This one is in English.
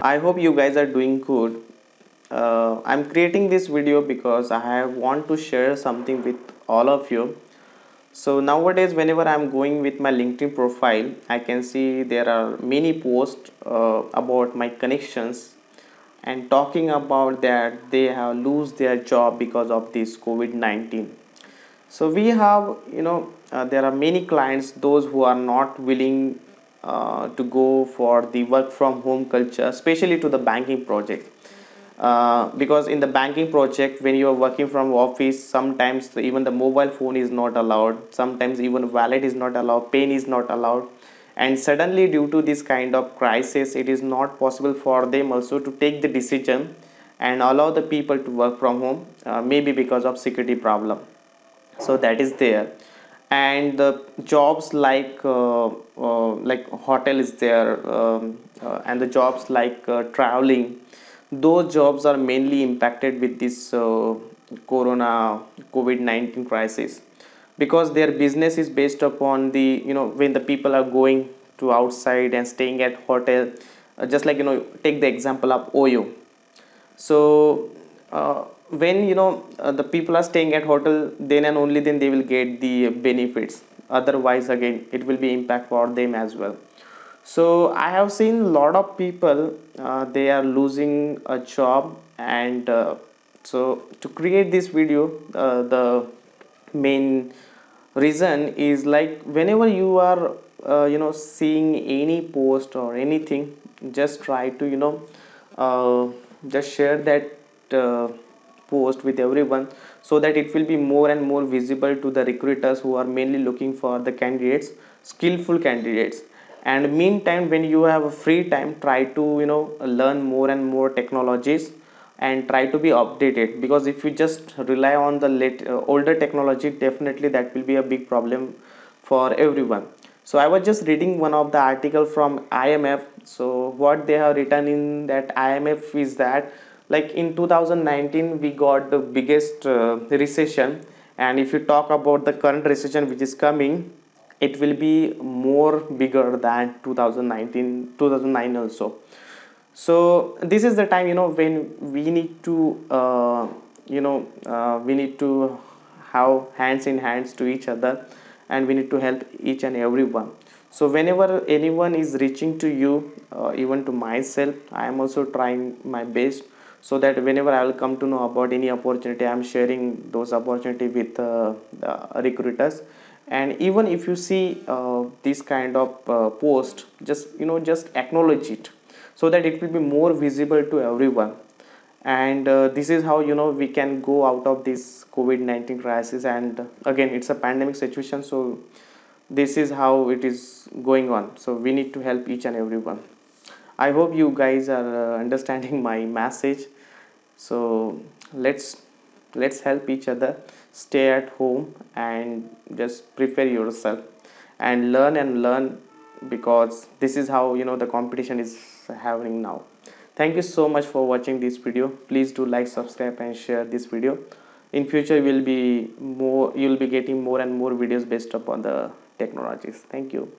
I hope you guys are doing good. I'm creating this video because I want to share something with all of you. So nowadays, whenever I'm going with my LinkedIn profile, I can see there are many posts about my connections and talking about that they have lose their job because of this COVID-19. So we have, there are many clients, those who are not willing to go for the work from home culture, especially to the banking project. Because in the banking project, when you are working from office, sometimes even the mobile phone is not allowed, sometimes even wallet is not allowed, pen is not allowed, and suddenly due to this kind of crisis, it is not possible for them also to take the decision and allow the people to work from home, maybe because of security problem. So that is there. And the jobs like hotel is there, and the jobs like traveling, those jobs are mainly impacted with this corona COVID-19 crisis, because their business is based upon the, when the people are going to outside and staying at hotel. Just like, take the example of Oyo. So when the people are staying at hotel, then and only then they will get the benefits. Otherwise, again, it will be impact for them as well. So I have seen a lot of people, they are losing a job. And so to create this video, the main reason is like, whenever you are seeing any post or anything, just try to uh, just share that uh, post with everyone, so that it will be more and more visible to the recruiters who are mainly looking for the candidates, skillful candidates. And meantime, when you have a free time, try to learn more and more technologies and try to be updated, because if you just rely on the older technology, definitely that will be a big problem for everyone. So I was just reading one of the article from IMF. So what they have written in that IMF is that, like, in 2019 we got the biggest recession, and if you talk about the current recession which is coming, it will be more bigger than 2019 2009 also. So this is the time, when we need to we need to have hands in hands to each other, and we need to help each and everyone. So whenever anyone is reaching to you, even to myself, I am also trying my best, so that whenever I will come to know about any opportunity, I am sharing those opportunity with the recruiters. And even if you see this kind of post, just acknowledge it, so that it will be more visible to everyone. And this is how we can go out of this COVID-19 crisis. And again, it's a pandemic situation, so this is how it is going on. So we need to help each and everyone. I hope you guys are understanding my message. So let's help each other, stay at home, and just prepare yourself and learn, because this is how the competition is happening now. Thank you so much for watching this video. Please do like, subscribe, and share this video. In future, you'll be getting more and more videos based upon the technologies. Thank you.